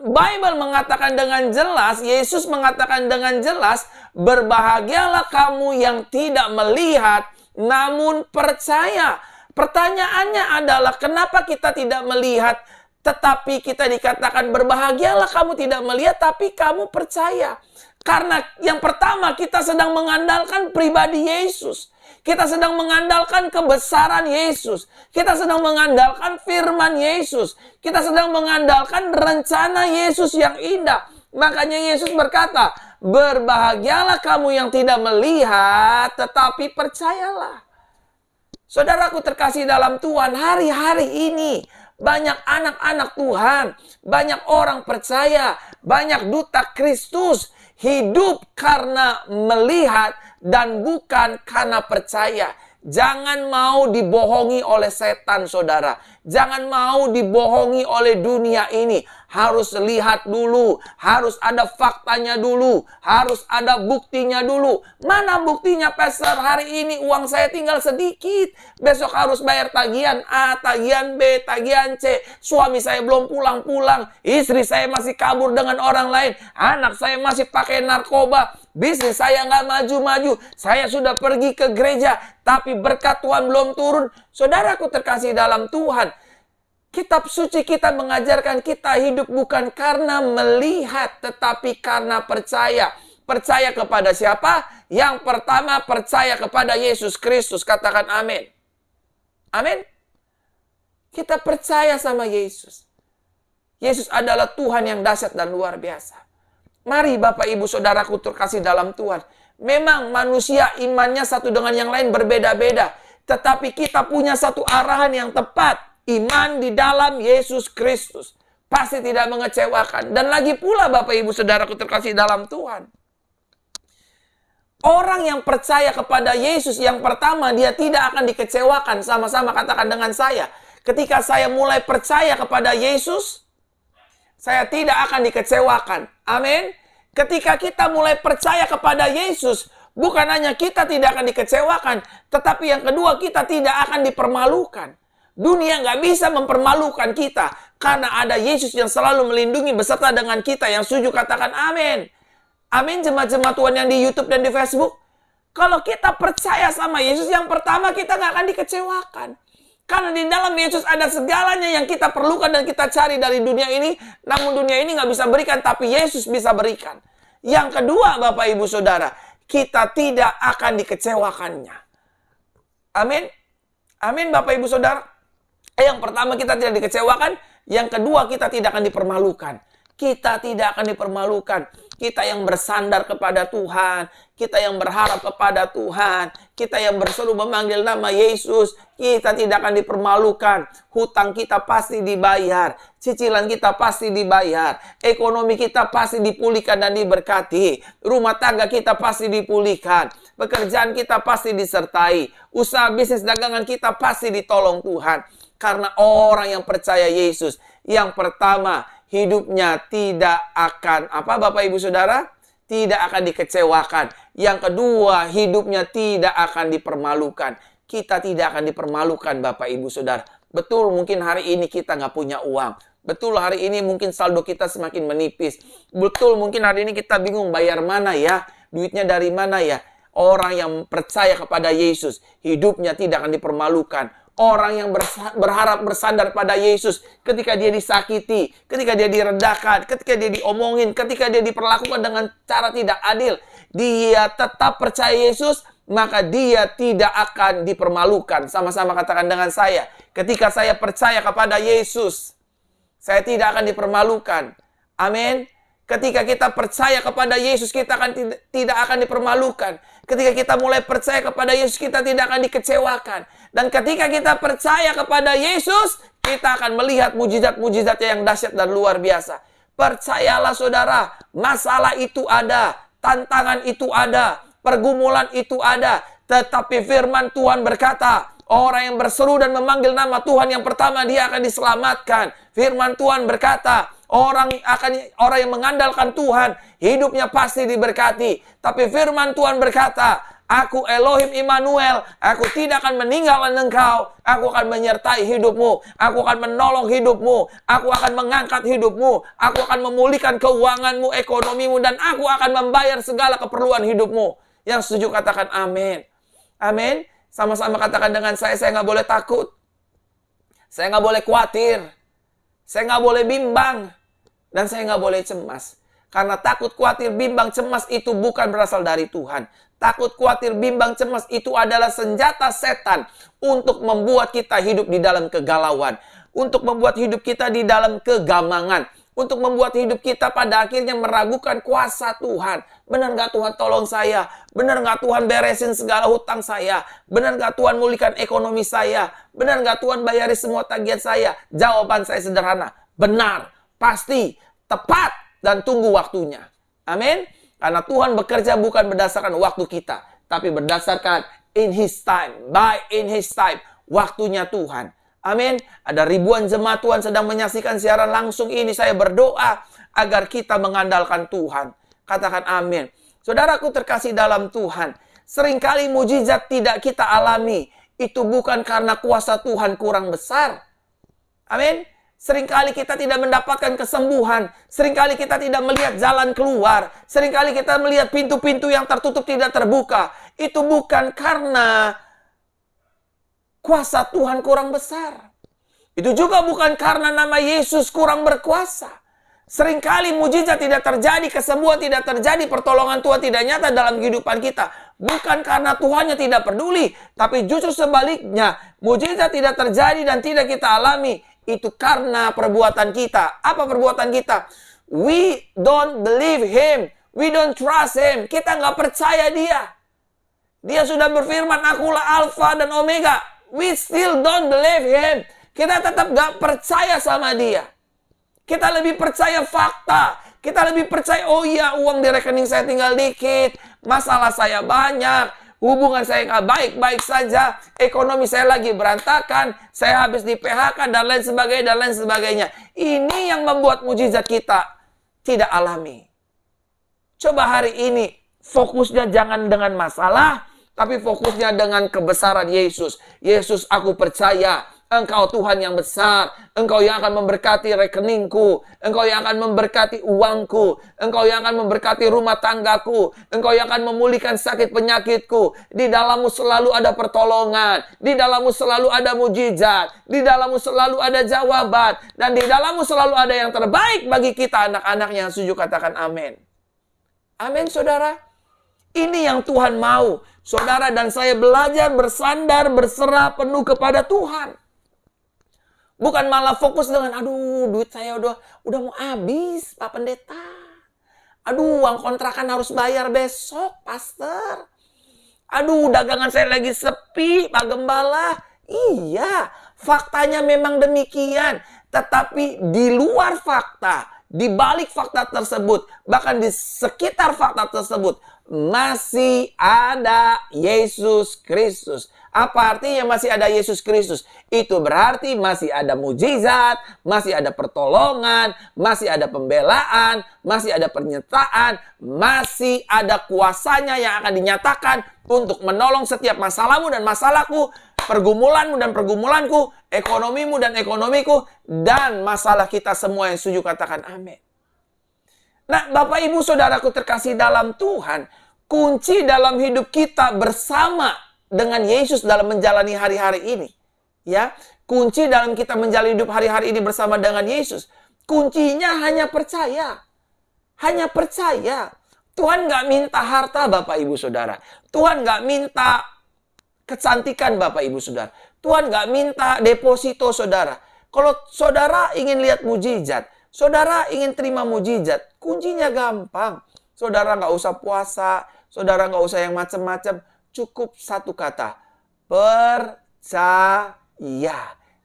Bible mengatakan dengan jelas, Yesus mengatakan dengan jelas, "Berbahagialah kamu yang tidak melihat, namun percaya." Pertanyaannya adalah, kenapa kita tidak melihat, tetapi kita dikatakan berbahagialah kamu tidak melihat, tapi kamu percaya? Karena yang pertama, kita sedang mengandalkan pribadi Yesus. Kita sedang mengandalkan kebesaran Yesus. Kita sedang mengandalkan firman Yesus. Kita sedang mengandalkan rencana Yesus yang indah. Makanya Yesus berkata, "Berbahagialah kamu yang tidak melihat, tetapi percayalah." Saudaraku terkasih dalam Tuhan, hari-hari ini banyak anak-anak Tuhan, banyak orang percaya, banyak duta Kristus hidup karena melihat dan bukan karena percaya. Jangan mau dibohongi oleh setan, saudara. Jangan mau dibohongi oleh dunia ini. Harus lihat dulu. Harus ada faktanya dulu. Harus ada buktinya dulu. Mana buktinya, Pastor? Hari ini uang saya tinggal sedikit. Besok harus bayar tagihan A, tagihan B, tagihan C. Suami saya belum pulang-pulang. Istri saya masih kabur dengan orang lain. Anak saya masih pakai narkoba. Bisnis saya nggak maju-maju. Saya sudah pergi ke gereja, tapi berkat Tuhan belum turun. Saudaraku terkasih dalam Tuhan, kitab suci kita mengajarkan kita hidup bukan karena melihat, tetapi karena percaya. Percaya kepada siapa? Yang pertama, percaya kepada Yesus Kristus. Katakan amin. Amin. Kita percaya sama Yesus. Yesus adalah Tuhan yang dahsyat dan luar biasa. Mari Bapak Ibu Saudaraku terkasih dalam Tuhan. Memang manusia imannya satu dengan yang lain berbeda-beda. Tetapi kita punya satu arahan yang tepat. Iman di dalam Yesus Kristus. Pasti tidak mengecewakan. Dan lagi pula Bapak Ibu Saudaraku terkasih dalam Tuhan. Orang yang percaya kepada Yesus yang pertama, dia tidak akan dikecewakan. Sama-sama katakan dengan saya. Ketika saya mulai percaya kepada Yesus, saya tidak akan dikecewakan. Amin. Ketika kita mulai percaya kepada Yesus, bukan hanya kita tidak akan dikecewakan, tetapi yang kedua, kita tidak akan dipermalukan. Dunia nggak bisa mempermalukan kita, karena ada Yesus yang selalu melindungi beserta dengan kita. Yang setuju katakan amin. Amin, jemaat-jemaat Tuhan yang di YouTube dan di Facebook. Kalau kita percaya sama Yesus, yang pertama kita nggak akan dikecewakan. Karena di dalam Yesus ada segalanya yang kita perlukan dan kita cari dari dunia ini. Namun dunia ini nggak bisa berikan, tapi Yesus bisa berikan. Yang kedua, Bapak Ibu Saudara, kita tidak akan dikecewakannya. Amin. Amin, Bapak Ibu Saudara. Yang pertama, kita tidak dikecewakan. Yang kedua, kita tidak akan dipermalukan. Kita tidak akan dipermalukan. Kita yang bersandar kepada Tuhan, kita yang berharap kepada Tuhan, kita yang berseru memanggil nama Yesus, kita tidak akan dipermalukan. Hutang kita pasti dibayar, cicilan kita pasti dibayar, ekonomi kita pasti dipulihkan dan diberkati, rumah tangga kita pasti dipulihkan, pekerjaan kita pasti disertai, usaha bisnis dagangan kita pasti ditolong Tuhan. Karena orang yang percaya Yesus, yang pertama, hidupnya tidak akan, Bapak Ibu Saudara? Tidak akan dikecewakan. Yang kedua, hidupnya tidak akan dipermalukan. Kita tidak akan dipermalukan, Bapak Ibu Saudara. Betul, mungkin hari ini kita nggak punya uang. Betul, hari ini mungkin saldo kita semakin menipis. Betul, mungkin hari ini kita bingung bayar mana ya? Duitnya dari mana ya? Orang yang percaya kepada Yesus, hidupnya tidak akan dipermalukan. Orang yang berharap bersandar pada Yesus ketika dia disakiti, ketika dia direndahkan, ketika dia diomongin, ketika dia diperlakukan dengan cara tidak adil, dia tetap percaya Yesus, maka dia tidak akan dipermalukan. Sama-sama katakan dengan saya, ketika saya percaya kepada Yesus, saya tidak akan dipermalukan. Amin. Ketika kita percaya kepada Yesus, kita tidak akan dipermalukan. Ketika kita mulai percaya kepada Yesus, kita tidak akan dikecewakan. Dan ketika kita percaya kepada Yesus, kita akan melihat mujizat-mujizatnya yang dahsyat dan luar biasa. Percayalah saudara, masalah itu ada, tantangan itu ada, pergumulan itu ada. Tetapi firman Tuhan berkata, orang yang berseru dan memanggil nama Tuhan yang pertama, dia akan diselamatkan. Firman Tuhan berkata, orang yang mengandalkan Tuhan, hidupnya pasti diberkati. Tapi firman Tuhan berkata, Aku Elohim Immanuel, aku tidak akan meninggalkan engkau. Aku akan menyertai hidupmu. Aku akan menolong hidupmu. Aku akan mengangkat hidupmu. Aku akan memulihkan keuanganmu, ekonomimu, dan aku akan membayar segala keperluan hidupmu. Yang setuju katakan amin. Amin. Sama-sama katakan dengan saya nggak boleh takut. Saya nggak boleh khawatir. Saya nggak boleh bimbang. Dan saya nggak boleh cemas. Karena takut, khawatir, bimbang, cemas itu bukan berasal dari Tuhan. Takut, khawatir, bimbang, cemas itu adalah senjata setan untuk membuat kita hidup di dalam kegalauan. Untuk membuat hidup kita di dalam kegamangan. Untuk membuat hidup kita pada akhirnya meragukan kuasa Tuhan. Benar nggak Tuhan tolong saya? Benar nggak Tuhan beresin segala hutang saya? Benar nggak Tuhan mulihkan ekonomi saya? Benar nggak Tuhan bayari semua tagihan saya? Jawaban saya sederhana. Benar, pasti, tepat, dan tunggu waktunya. Amin. Karena Tuhan bekerja bukan berdasarkan waktu kita, tapi berdasarkan in His time, by in His time, waktunya Tuhan. Amin. Ada ribuan jemaat Tuhan sedang menyaksikan siaran langsung ini. Saya berdoa agar kita mengandalkan Tuhan. Katakan amin. Saudaraku terkasih dalam Tuhan, seringkali mujizat tidak kita alami. Itu bukan karena kuasa Tuhan kurang besar. Amin. Seringkali kita tidak mendapatkan kesembuhan. Seringkali kita tidak melihat jalan keluar. Seringkali kita melihat pintu-pintu yang tertutup tidak terbuka. Itu bukan karena kuasa Tuhan kurang besar. Itu juga bukan karena nama Yesus kurang berkuasa. Seringkali mujizat tidak terjadi, kesembuhan tidak terjadi, pertolongan Tuhan tidak nyata dalam kehidupan kita. Bukan karena Tuhannya tidak peduli, tapi justru sebaliknya. Mujizat tidak terjadi dan tidak kita alami. Itu karena perbuatan kita. Apa perbuatan kita? We don't believe Him. We don't trust Him. Kita nggak percaya Dia. Dia sudah berfirman, Akulah Alfa dan Omega. We still don't believe Him. Kita tetap nggak percaya sama Dia. Kita lebih percaya fakta. Kita lebih percaya, oh iya, uang di rekening saya tinggal dikit. Masalah saya banyak. Hubungan saya nggak baik-baik saja. Ekonomi saya lagi berantakan. Saya habis di PHK dan lain sebagainya, dan lain sebagainya. Ini yang membuat mujizat kita tidak alami. Coba hari ini fokusnya jangan dengan masalah, tapi fokusnya dengan kebesaran Yesus. Yesus, aku percaya Engkau Tuhan yang besar. Engkau yang akan memberkati rekeningku. Engkau yang akan memberkati uangku. Engkau yang akan memberkati rumah tanggaku. Engkau yang akan memulihkan sakit penyakitku. Di dalammu selalu ada pertolongan. Di dalammu selalu ada mujizat. Di dalammu selalu ada jawaban. Dan di dalammu selalu ada yang terbaik bagi kita anak-anak yang setuju katakan amin. Amin, saudara. Ini yang Tuhan mau. Saudara dan saya belajar bersandar, berserah penuh kepada Tuhan. Bukan malah fokus dengan, aduh duit saya udah mau habis, Pak Pendeta. Aduh uang kontrakan harus bayar besok, Pastor. Aduh dagangan saya lagi sepi, Pak Gembala. Iya, faktanya memang demikian. Tetapi di luar fakta, di balik fakta tersebut, bahkan di sekitar fakta tersebut, masih ada Yesus Kristus. Apa artinya masih ada Yesus Kristus? Itu berarti masih ada mujizat, masih ada pertolongan, masih ada pembelaan, masih ada penyertaan, masih ada kuasanya yang akan dinyatakan untuk menolong setiap masalahmu dan masalahku, pergumulanmu dan pergumulanku, ekonomimu dan ekonomiku, dan masalah kita semua yang setuju katakan amin. Nah, Bapak Ibu Saudaraku terkasih dalam Tuhan, kunci dalam hidup kita bersama dengan Yesus dalam menjalani hari-hari ini. Ya, kunci dalam kita menjalani hidup hari-hari ini bersama dengan Yesus, kuncinya hanya percaya. Hanya percaya. Tuhan nggak minta harta Bapak Ibu Saudara. Tuhan nggak minta kecantikan Bapak Ibu Saudara. Tuhan nggak minta deposito saudara. Kalau saudara ingin lihat mujizat, saudara ingin terima mujizat, kuncinya gampang. Saudara nggak usah puasa, saudara nggak usah yang macam-macam. Cukup satu kata, percaya.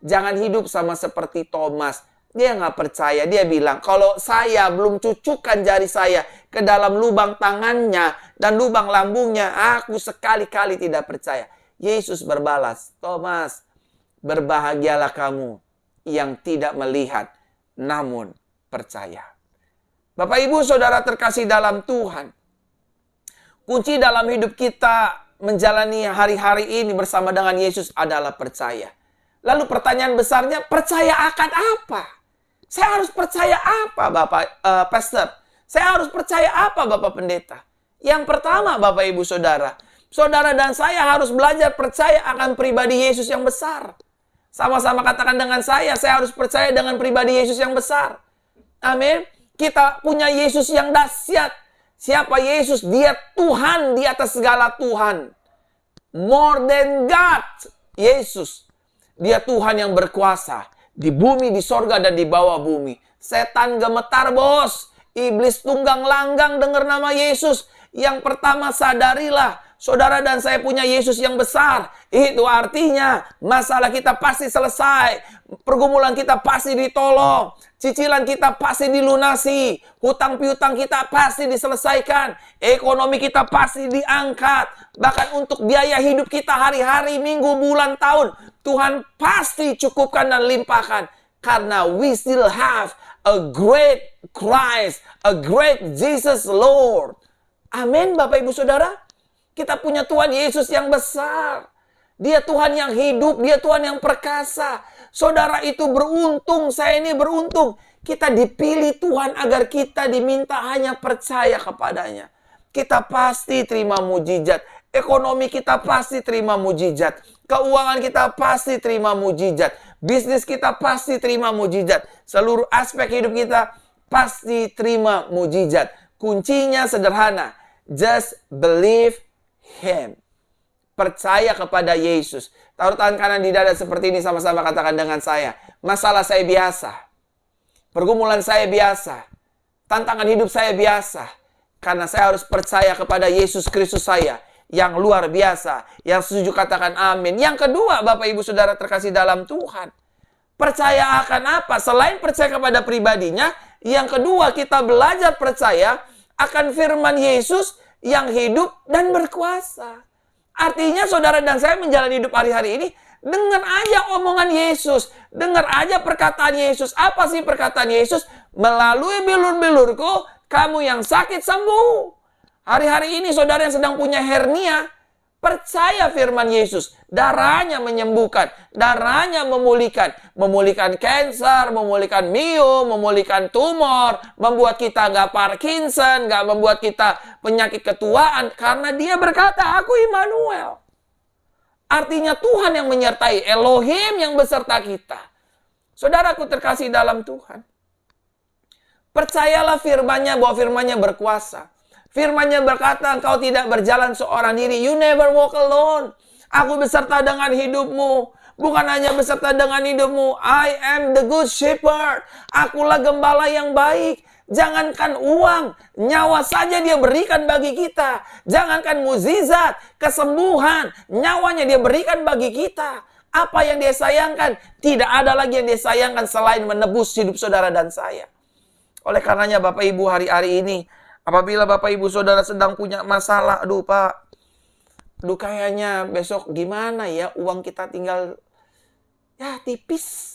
Jangan hidup sama seperti Thomas. Dia nggak percaya. Dia bilang, kalau saya belum cucukkan jari saya ke dalam lubang tangannya dan lubang lambungnya, aku sekali-kali tidak percaya. Yesus berbalas, Thomas, berbahagialah kamu yang tidak melihat, namun percaya. Bapak Ibu Saudara terkasih dalam Tuhan, kunci dalam hidup kita menjalani hari-hari ini bersama dengan Yesus adalah percaya. Lalu pertanyaan besarnya, percaya akan apa? Saya harus percaya apa, Bapak Pastor? Saya harus percaya apa, Bapak Pendeta? Yang pertama, Bapak Ibu Saudara, saudara dan saya harus belajar percaya akan pribadi Yesus yang besar. Sama-sama katakan dengan saya harus percaya dengan pribadi Yesus yang besar. Amin. Kita punya Yesus yang dahsyat. Siapa Yesus? Dia Tuhan di atas segala Tuhan. More than God. Yesus. Dia Tuhan yang berkuasa. Di bumi, di sorga, dan di bawah bumi. Setan gemetar, bos. Iblis tunggang langgang dengar nama Yesus. Yang pertama sadarilah, saudara dan saya punya Yesus yang besar. Itu artinya masalah kita pasti selesai. Pergumulan kita pasti ditolong. Cicilan kita pasti dilunasi. Hutang piutang kita pasti diselesaikan. Ekonomi kita pasti diangkat. Bahkan untuk biaya hidup kita hari-hari, minggu, bulan, tahun, Tuhan pasti cukupkan dan limpahkan. Karena we still have a great Christ, a great Jesus Lord. Amin, Bapak Ibu Saudara. Kita punya Tuhan Yesus yang besar. Dia Tuhan yang hidup, dia Tuhan yang perkasa. Saudara itu beruntung, saya ini beruntung. Kita dipilih Tuhan agar kita diminta hanya percaya kepadanya. Kita pasti terima mujizat. Ekonomi kita pasti terima mujizat. Keuangan kita pasti terima mujizat. Bisnis kita pasti terima mujizat. Seluruh aspek hidup kita pasti terima mujizat. Kuncinya sederhana. Just believe Him. Percaya kepada Yesus. Taruh tangan kanan di dada seperti ini, sama-sama katakan dengan saya. Masalah saya biasa. Pergumulan saya biasa. Tantangan hidup saya biasa. Karena saya harus percaya kepada Yesus Kristus saya. Yang luar biasa. Yang setuju katakan amin. Yang kedua, Bapak Ibu Saudara terkasih dalam Tuhan. Percaya akan apa? Selain percaya kepada pribadinya. Yang kedua, kita belajar percaya akan firman Yesus yang hidup dan berkuasa. Artinya saudara dan saya menjalani hidup hari-hari ini, dengar aja omongan Yesus, dengar aja perkataan Yesus. Apa sih perkataan Yesus? Melalui bilur-bilurku, kamu yang sakit sembuh. Hari-hari ini saudara yang sedang punya hernia, Percaya firman Yesus. Darahnya menyembuhkan. Darahnya memulihkan. Memulihkan kanker, memulihkan mio, memulihkan tumor. Membuat kita nggak Parkinson, nggak membuat kita penyakit ketuaan. Karena dia berkata, aku Immanuel. Artinya Tuhan yang menyertai. Elohim yang beserta kita. Saudaraku terkasih dalam Tuhan. Percayalah firman-Nya bahwa firman-Nya berkuasa. Firman-Nya berkata, engkau tidak berjalan seorang diri. You never walk alone. Aku beserta dengan hidupmu. Bukan hanya beserta dengan hidupmu. I am the good shepherd. Akulah gembala yang baik. Jangankan uang, nyawa saja dia berikan bagi kita. Jangankan mukjizat, kesembuhan, nyawanya dia berikan bagi kita. Apa yang dia sayangkan? Tidak ada lagi yang dia sayangkan selain menebus hidup saudara dan saya. Oleh karenanya Bapak Ibu hari-hari ini, apabila Bapak Ibu Saudara sedang punya masalah, aduh Pak, aduh kayaknya besok gimana ya, uang kita tinggal ya tipis.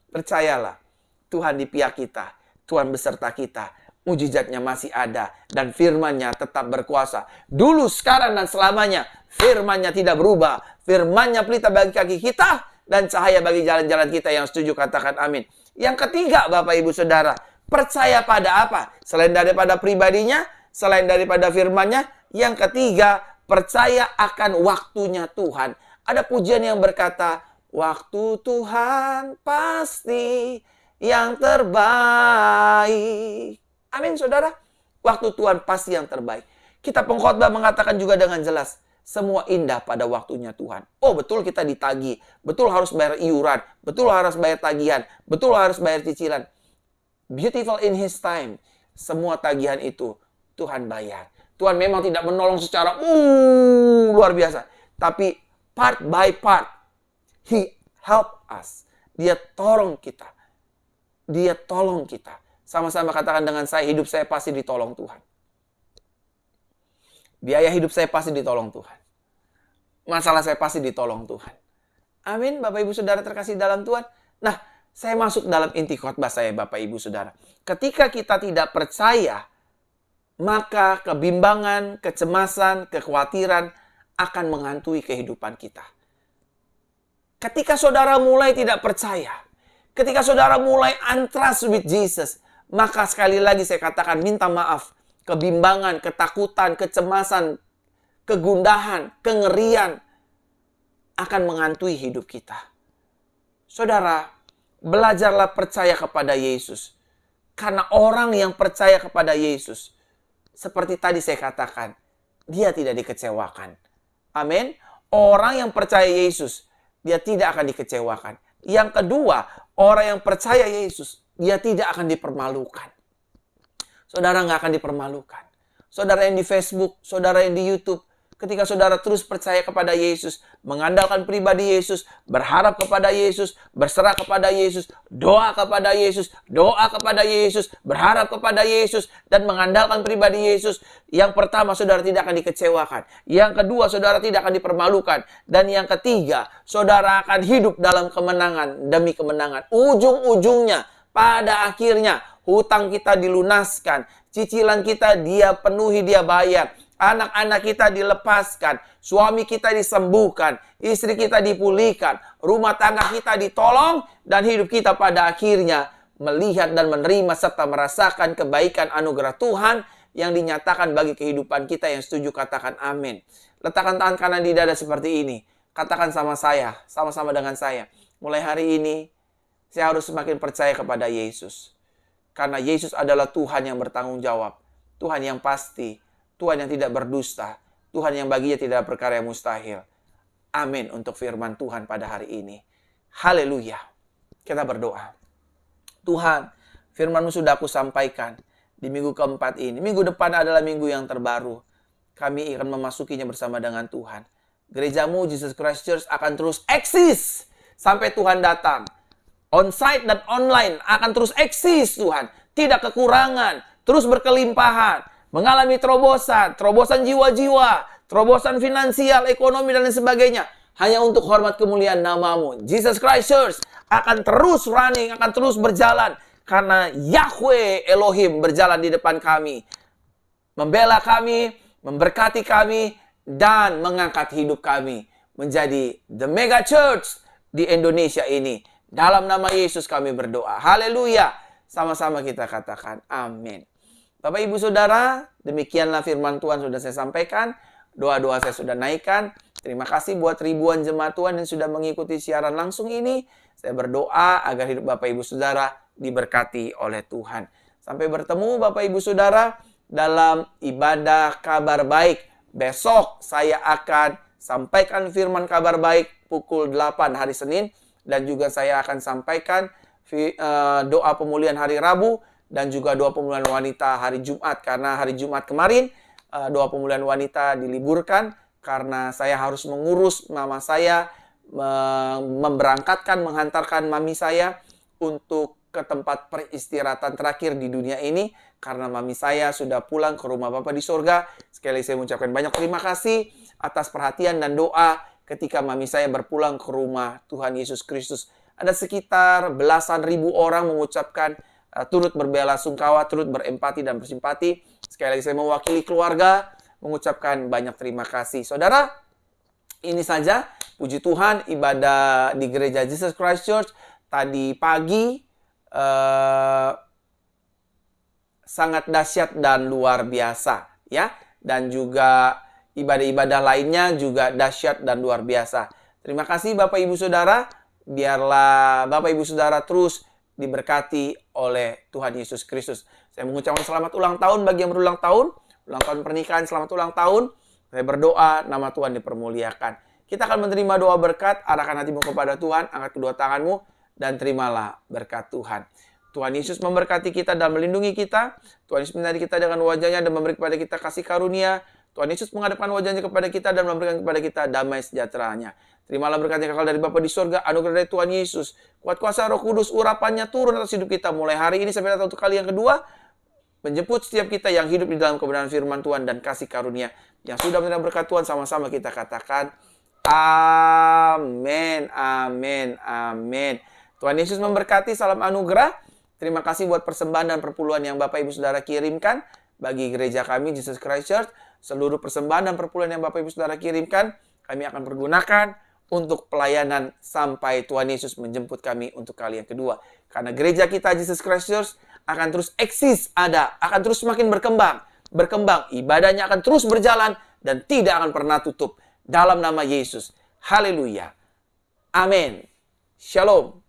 Percayalah, Tuhan di pihak kita, Tuhan beserta kita, mujizatnya masih ada, dan firman-Nya tetap berkuasa. Dulu, sekarang, dan selamanya, firman-Nya tidak berubah. Firman-Nya pelita bagi kaki kita, dan cahaya bagi jalan-jalan kita. Yang setuju katakan amin. Yang ketiga, Bapak Ibu Saudara, percaya pada apa? Selain daripada pribadinya, selain daripada firman-Nya, yang ketiga, percaya akan waktunya Tuhan. Ada pujian yang berkata, waktu Tuhan pasti yang terbaik. Amin, saudara. Waktu Tuhan pasti yang terbaik. Kitab Pengkhotbah mengatakan juga dengan jelas, semua indah pada waktunya Tuhan. Oh, betul kita ditagih. Betul harus bayar iuran. Betul harus bayar tagihan. Betul harus bayar cicilan. Beautiful in His time. Semua tagihan itu Tuhan bayar. Tuhan memang tidak menolong secara luar biasa. Tapi part by part, He help us. Dia tolong kita. Dia tolong kita. Sama-sama katakan dengan saya, hidup saya pasti ditolong Tuhan. Biaya hidup saya pasti ditolong Tuhan. Masalah saya pasti ditolong Tuhan. Amin, Bapak Ibu Saudara terkasih dalam Tuhan. Nah, saya masuk dalam inti khotbah saya, Bapak Ibu Saudara. Ketika kita tidak percaya, maka kebimbangan, kecemasan, kekhawatiran akan menghantui kehidupan kita. Ketika saudara mulai tidak percaya, ketika saudara mulai untrust with Jesus, maka sekali lagi saya katakan minta maaf. Kebimbangan, ketakutan, kecemasan, kegundahan, kengerian akan menghantui hidup kita. Saudara, belajarlah percaya kepada Yesus. Karena orang yang percaya kepada Yesus, seperti tadi saya katakan, dia tidak dikecewakan. Amin. Orang yang percaya Yesus, dia tidak akan dikecewakan. Yang kedua, orang yang percaya Yesus, dia tidak akan dipermalukan. Saudara nggak akan dipermalukan. Saudara yang di Facebook, saudara yang di YouTube, ketika saudara terus percaya kepada Yesus, mengandalkan pribadi Yesus, berharap kepada Yesus, berserah kepada Yesus, doa kepada Yesus, berharap kepada Yesus, dan mengandalkan pribadi Yesus, yang pertama saudara tidak akan dikecewakan. Yang kedua, saudara tidak akan dipermalukan. Dan yang ketiga, saudara akan hidup dalam kemenangan demi kemenangan. Ujung-ujungnya, pada akhirnya, hutang kita dilunaskan, cicilan kita dia penuhi, dia bayar. Anak-anak kita dilepaskan, suami kita disembuhkan, istri kita dipulihkan, rumah tangga kita ditolong, dan hidup kita pada akhirnya melihat dan menerima serta merasakan kebaikan anugerah Tuhan yang dinyatakan bagi kehidupan kita. Yang setuju katakan amin. Letakkan tangan kanan di dada seperti ini. Katakan sama saya, sama-sama dengan saya. Mulai hari ini, saya harus semakin percaya kepada Yesus. Karena Yesus adalah Tuhan yang bertanggung jawab. Tuhan yang pasti. Tuhan yang tidak berdusta. Tuhan yang baginya tidak ada perkara yang mustahil. Amin untuk firman Tuhan pada hari ini. Haleluya. Kita berdoa. Tuhan, firman-Mu sudah aku sampaikan di minggu keempat ini. Minggu depan adalah minggu yang terbaru. Kami akan memasukinya bersama dengan Tuhan. Gereja-Mu, Jesus Christ Church, akan terus eksis sampai Tuhan datang. On-site dan online akan terus eksis Tuhan. Tidak kekurangan, terus berkelimpahan. Mengalami terobosan jiwa-jiwa, terobosan finansial, ekonomi, dan lain sebagainya. Hanya untuk hormat kemuliaan nama-Mu. Jesus Christ Church akan terus running, akan terus berjalan. Karena Yahweh Elohim berjalan di depan kami. Membela kami, memberkati kami, dan mengangkat hidup kami menjadi the mega church di Indonesia ini. Dalam nama Yesus kami berdoa. Haleluya. Sama-sama kita katakan amin. Bapak Ibu Saudara, demikianlah firman Tuhan sudah saya sampaikan. Doa-doa saya sudah naikkan. Terima kasih buat ribuan jemaat Tuhan yang sudah mengikuti siaran langsung ini. Saya berdoa agar hidup Bapak Ibu Saudara diberkati oleh Tuhan. Sampai bertemu Bapak Ibu Saudara dalam ibadah kabar baik. Besok saya akan sampaikan firman kabar baik pukul 8 hari Senin. Dan juga saya akan sampaikan doa pemulihan hari Rabu. Dan juga doa pemulihan wanita hari Jumat. Karena hari Jumat kemarin doa pemulihan wanita diliburkan. Karena saya harus mengurus mama saya. Memberangkatkan, menghantarkan mami saya untuk ke tempat peristirahatan terakhir di dunia ini. Karena mami saya sudah pulang ke rumah Bapa di surga. Sekali lagi saya mengucapkan banyak terima kasih atas perhatian dan doa ketika mami saya berpulang ke rumah Tuhan Yesus Kristus. Ada sekitar belasan ribu orang mengucapkan turut berbelasungkawa, turut berempati dan bersimpati. Sekali lagi saya mewakili keluarga mengucapkan banyak terima kasih. Saudara, ini saja puji Tuhan ibadah di gereja Jesus Christ Church tadi pagi sangat dahsyat dan luar biasa, ya. Dan juga ibadah-ibadah lainnya juga dahsyat dan luar biasa. Terima kasih Bapak Ibu Saudara. Biarlah Bapak Ibu Saudara terus diberkati oleh Tuhan Yesus Kristus. Saya mengucapkan selamat ulang tahun bagi yang berulang tahun. Ulang tahun pernikahan, selamat ulang tahun. Saya berdoa nama Tuhan dipermuliakan. Kita akan menerima doa berkat. Arahkan hatimu kepada Tuhan. Angkat kedua tanganmu dan terimalah berkat Tuhan. Tuhan Yesus memberkati kita dan melindungi kita. Tuhan Yesus menyertai kita dengan wajahnya dan memberi kepada kita kasih karunia. Tuhan Yesus menghadapkan wajahnya kepada kita dan memberikan kepada kita damai sejahteranya. Terimalah berkat yang kekal dari Bapa di surga, anugerah dari Tuhan Yesus, kuat kuasa Roh Kudus, urapannya turun atas hidup kita mulai hari ini sampai datang untuk kali yang kedua, menjemput setiap kita yang hidup di dalam kebenaran firman Tuhan dan kasih karunia yang sudah menerima berkat Tuhan. Sama-sama kita katakan amin, amin, amin. Tuhan Yesus memberkati, salam anugerah. Terima kasih buat persembahan dan perpuluhan yang Bapak Ibu Saudara kirimkan bagi gereja kami Jesus Christ Church. Seluruh persembahan dan perpuluhan yang Bapak Ibu Saudara kirimkan kami akan pergunakan untuk pelayanan sampai Tuhan Yesus menjemput kami untuk kali yang kedua. Karena gereja kita Jesus Christ Church akan terus eksis, akan terus semakin berkembang. Ibadahnya akan terus berjalan dan tidak akan pernah tutup. Dalam nama Yesus. Haleluya. Amin. Shalom.